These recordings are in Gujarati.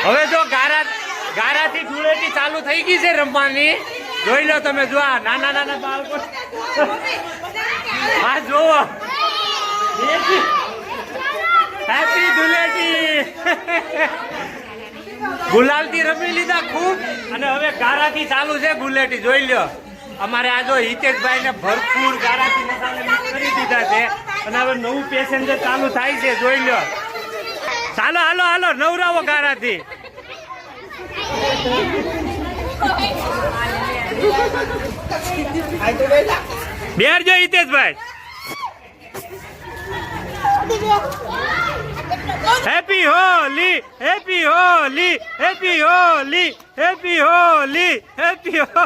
હવે જો ગારાથી ધૂળેટી ચાલુ થઈ ગઈ છે રમવાની. જોઈ લો તમે, જો આ નાના નાના બાળકો હા જોવો. હેપી ધૂળેટી. ગુલાલથી રમી લીધા ખૂબ અને હવે ગારાથી ચાલુ છે ગુલેટી. જોઈ લો અમારે આ જો હિતેશભાઈ ને ભરપૂર ગારાથી મસાલા મિક્સ કરી દીધા છે અને હવે નવું પેસેન્જર ચાલુ થાય છે. જોઈ લો. ચાલો હાલો હાલો નવરાવો ગારાથી. બેરજો હિતેશભાઈ. Happy Holi, happy Holi, happy Holi, happy Holi, happy હો.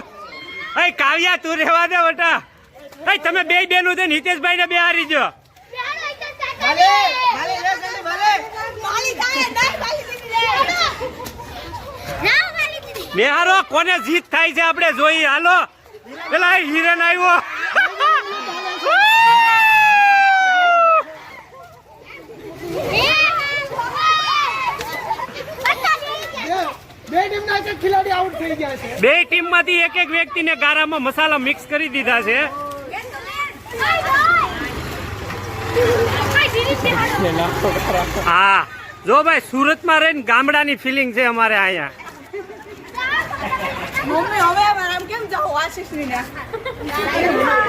એ કાવ્યા તું રહેવા દે બેટા. એ તમે બે બેનું છે હિતેશભાઈ ને બે હારી જો. બેહારો કોને જીત થાય છે આપણે જોઈએ. હાલો પેલા હિરણ આવ્યો. બે ટીમ માંથી એક એક વ્યક્તિને ગારામાં મસાલા મિક્સ કરી દીધા છે. હા જો ભાઈ, સુરતમાં રહીને ગામડાની ફિલિંગ છે અમારે અહીંયા. મમ્મી હવે આમ કેમ જાવ આશીષ ની